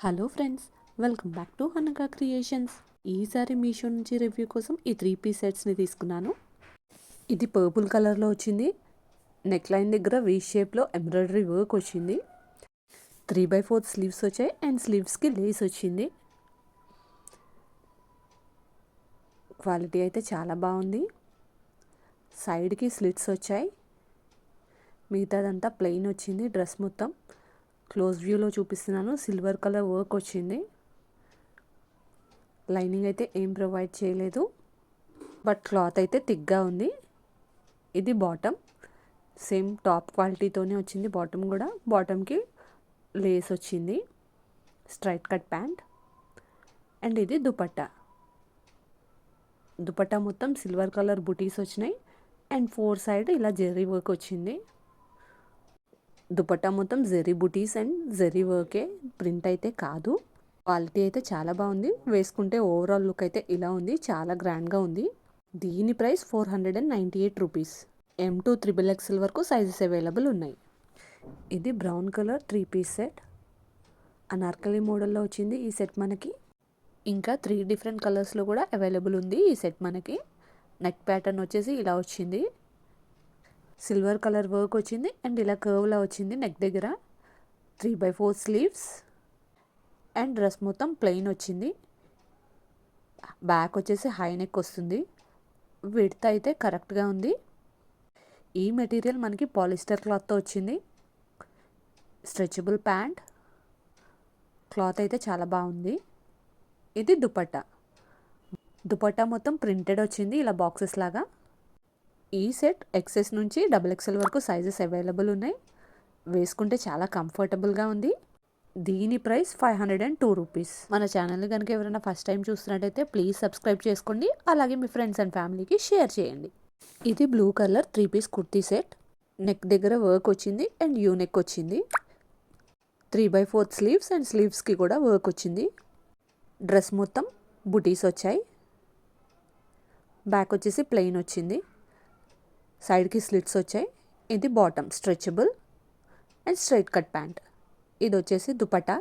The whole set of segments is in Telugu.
Hello friends, welcome back to Hanaka creations. ఈసారి మీషో నుంచి రివ్యూ కోసం ఈ 3 పీస్ సెట్స్ని తీసుకున్నాను. ఇది పర్పుల్ కలర్లో వచ్చింది. నెక్ లైన్ దగ్గర వీ షేప్లో ఎంబ్రాయిడరీ వర్క్ వచ్చింది. 3/4 స్లీవ్స్ వచ్చాయి అండ్ స్లీవ్స్కి లేస్ వచ్చింది. క్వాలిటీ అయితే చాలా బాగుంది. సైడ్కి స్లిట్స్ వచ్చాయి. మిగతాదంతా ప్లెయిన్ వచ్చింది. డ్రెస్ మొత్తం క్లోజ్ వ్యూలో చూపిస్తున్నాను. సిల్వర్ కలర్ వర్క్ వచ్చింది. లైనింగ్ అయితే ఏం ప్రొవైడ్ చేయలేదు, బట్ క్లాత్ అయితే థిక్గా ఉంది. ఇది బాటమ్, సేమ్ టాప్ క్వాలిటీతోనే వచ్చింది. బాటమ్ కూడా, బాటమ్కి లేస్ వచ్చింది. Straight cut pant. అండ్ ఇది దుపట్టా. దుపట్టా మొత్తం సిల్వర్ కలర్ బుటీస్ వచ్చినాయి అండ్ 4 సైడ్ ఇలా జెర్రీ వర్క్ వచ్చింది. దుపట్టా మొత్తం జెర్రీ బుటీస్ అండ్ జెర్రీ వర్కే, ప్రింట్ అయితే కాదు. క్వాలిటీ అయితే చాలా బాగుంది. వేసుకుంటే ఓవరాల్ లుక్ అయితే ఇలా ఉంది. చాలా గ్రాండ్గా ఉంది. దీని ప్రైస్ 498 రూపీస్. M2 XXL వరకు సైజెస్ అవైలబుల్ ఉన్నాయి. ఇది brown colour 3 piece set. Anarkali మోడల్లో వచ్చింది ఈ సెట్ మనకి. ఇంకా 3 డిఫరెంట్ కలర్స్లో కూడా అవైలబుల్ ఉంది ఈ సెట్ మనకి. నెక్ ప్యాటర్న్ వచ్చేసి ఇలా వచ్చింది. సిల్వర్ కలర్ వర్క్ వచ్చింది అండ్ ఇలా కర్వ్లా వచ్చింది నెక్ దగ్గర. 3/4 స్లీవ్స్ అండ్ డ్రెస్ మొత్తం ప్లెయిన్ వచ్చింది. బ్యాక్ వచ్చేసి హై నెక్ వస్తుంది. విడ్త్ అయితే కరెక్ట్గా ఉంది. ఈ మెటీరియల్ మనకి పాలిస్టర్ క్లాత్తో వచ్చింది. Stretchable pant. క్లాత్ అయితే చాలా బాగుంది. ఇది దుపట్టా. దుపట్టా మొత్తం ప్రింటెడ్ వచ్చింది ఇలా బాక్సెస్ లాగా. ఈ సెట్ XS నుంచి XXL వరకు సైజెస్ అవైలబుల్ ఉన్నాయి. వేసుకుంటే చాలా కంఫర్టబుల్గా ఉంది. దీని ప్రైస్ 502 రూపీస్. మన ఛానల్ని కనుక ఎవరైనా ఫస్ట్ టైం చూస్తున్నట్టయితే ప్లీజ్ సబ్స్క్రైబ్ చేసుకోండి. అలాగే మీ ఫ్రెండ్స్ అండ్ ఫ్యామిలీకి షేర్ చేయండి. ఇది blue colour 3 piece kurti set. Neck దగ్గర వర్క్ వచ్చింది అండ్ యూ నెక్ వచ్చింది. 3/4 స్లీవ్స్ అండ్ స్లీవ్స్కి కూడా వర్క్ వచ్చింది. డ్రెస్ మొత్తం బుటీస్ వచ్చాయి. బ్యాక్ వచ్చేసి ప్లెయిన్ వచ్చింది. సైడ్కి స్లిట్స్ వచ్చాయి. ఇది bottom stretchable and straight cut pant. ఇది వచ్చేసి దుపట్టా.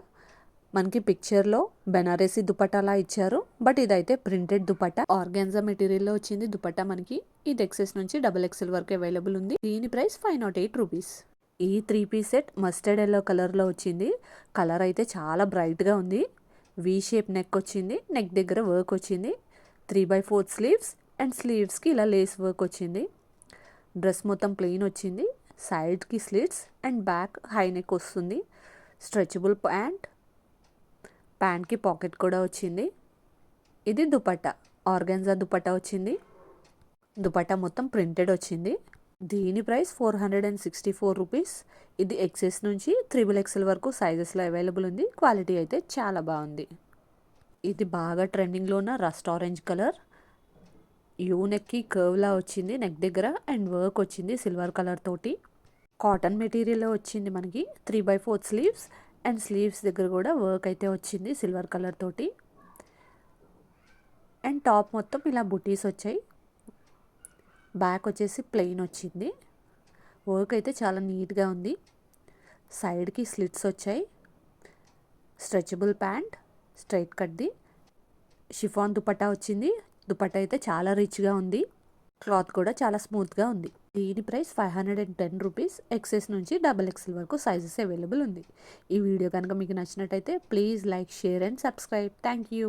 మనకి పిక్చర్లో బెనారసీ దుపట్టాలా ఇచ్చారు, బట్ ఇదైతే ప్రింటెడ్ దుపట్టా. ఆర్గాన్జా మెటీరియల్లో వచ్చింది దుపట్టా మనకి. ఇది XS నుంచి XXL వరకు అవైలబుల్ ఉంది. దీని ప్రైస్ 508 రూపీస్. ఈ 3 పీస్ సెట్ మస్టర్డ్ ఎల్లో కలర్లో వచ్చింది. కలర్ అయితే చాలా బ్రైట్గా ఉంది. వీ షేప్ నెక్ వచ్చింది. నెక్ దగ్గర వర్క్ వచ్చింది. 3/4 స్లీవ్స్ అండ్ స్లీవ్స్కి ఇలా లేస్ వర్క్ వచ్చింది. డ్రెస్ మొత్తం ప్లెయిన్ వచ్చింది. సైడ్కి slits and back high neck వస్తుంది. Stretchable pant. ప్యాంట్కి పాకెట్ కూడా వచ్చింది. ఇది దుపట్టా. ఆర్గాన్జా దుపట్టా వచ్చింది. దుపట్టా మొత్తం ప్రింటెడ్ వచ్చింది. దీని ప్రైస్ 464 రూపీస్. ఇది XS నుంచి XXL వరకు సైజెస్లో అవైలబుల్ ఉంది. క్వాలిటీ అయితే చాలా బాగుంది. ఇది బాగా ట్రెండింగ్లో ఉన్న రస్ట్ ఆరెంజ్ కలర్. యూ నెక్కి కర్వ్లా వచ్చింది నెక్ దగ్గర అండ్ వర్క్ వచ్చింది సిల్వర్ కలర్ తోటి. కాటన్ మెటీరియల్లో వచ్చింది మనకి. 3/4 స్లీవ్స్ అండ్ స్లీవ్స్ దగ్గర కూడా వర్క్ అయితే వచ్చింది సిల్వర్ కలర్ తోటి. అండ్ టాప్ మొత్తం ఇలా బుటీస్ వచ్చాయి. బ్యాక్ వచ్చేసి ప్లెయిన్ వచ్చింది. వర్క్ అయితే చాలా నీట్గా ఉంది. సైడ్కి స్లిట్స్ వచ్చాయి. స్ట్రెచబుల్ ప్యాంట్, స్ట్రైట్ కట్ది. షిఫాన్ దుపట్టా వచ్చింది. దుపట్టా అయితే చాలా రిచ్గా ఉంది. క్లాత్ కూడా చాలా స్మూత్గా ఉంది. దీని ప్రైస్ 510 రూపీస్. XS నుంచి XXL వరకు సైజెస్ అవైలబుల్ ఉంది. ఈ వీడియో కనుక మీకు నచ్చినట్టయితే please like, share and subscribe. Thank you.